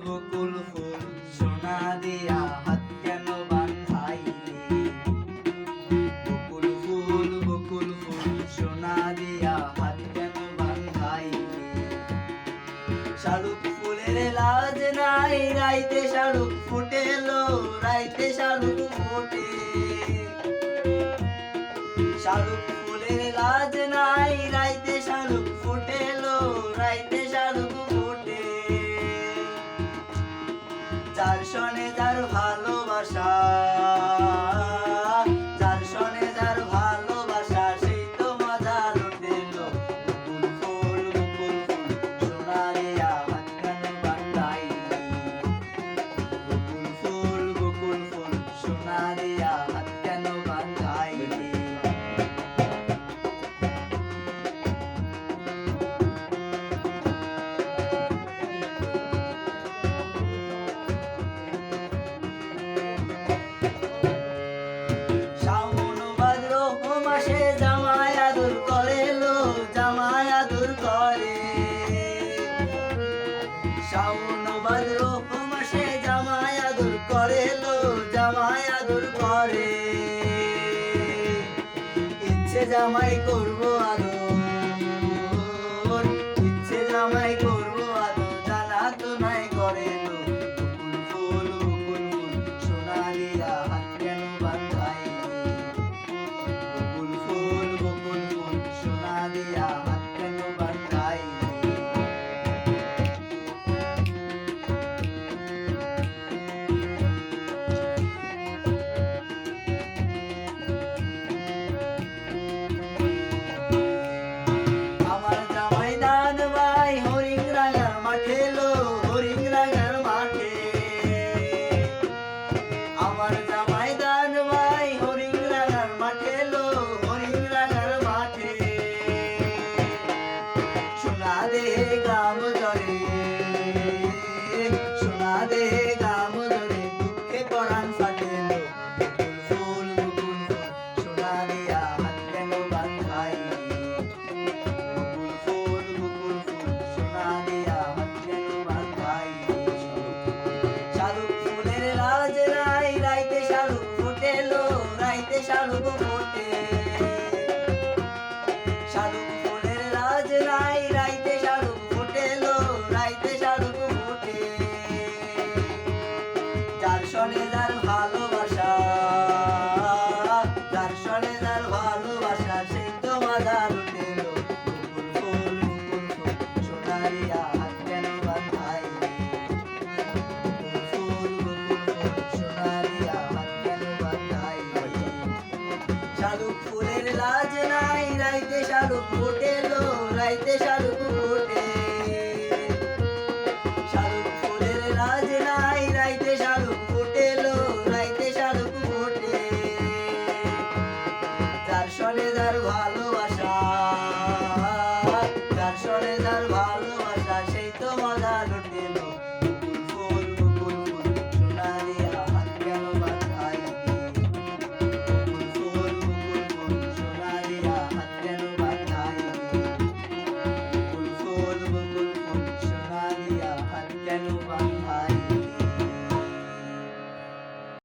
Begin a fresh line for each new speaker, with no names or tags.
বকুল ফুল সোনা দিয়া হাত কেন বাঁধাইলি? বকুল ফুল সোনা দিয়া হাত কেন বাঁধাইলি? শালুক ফুলের লাজ নাই, রাইতে শালুক ফুটেলো, রাইতে শালুক ফুটে। শালুক ফুলের লাজ নাই, রাইতে শালুক ফুটেলো, রাইতে শালুক ফুটে। যার সনে যার ভালোবাসা, যার সনে যার ভালোবাসা, সেই তো মজা লুটেলো। বকুল ফুল সোনা দিয়া হাত কেন বাঁধাইলি? বকুল ফুল সোনা দিয়া হাত কেন বাঁধাইলি? জামাই আদর করে লো, জামাই আদর করে। শ্রাবণ ভাদ্র মাসে জামাই আদর করে লো, জামাই আদর করে। ইচ্ছে জামাই করবো আদর, ইচ্ছে জামাই করবো আদর, জানা তো নাই করে লো। বকুল ফুল সোনা দিয়া হাত কেন বাঁধাইলি? বকুল ফুল সোনা দিয়া হাত কেন বাঁধাইলি? আমার জামাই দান ভাই হরিং রাঙার মাঠে লো, হরিং রাঙার মাঠে। আমার জামাই দান ভাই হরিং রাঙার মাঠে লো, হরিং রাঙার মাঠে। সোনা দে গাম জরে, সোনা দে গাম জরে, দুঃখে পরাণ ফাটে লো। বকুল ফুল সোনা দিয়া হাত কেন বাঁধাইলি? বকুল ফুল সোনা দিয়া হাত কেন বাঁধাইলি? শালুক ফুলের লাজ নাই, রাইতে শালুক ফুটেলো, রাইতে শালুক ফুটে। শালুক ফুলের লাজ নাই, রাইতে শালুক ফুটেলো, রাইতে শালুক ফুটে। যার সনে যার ভালো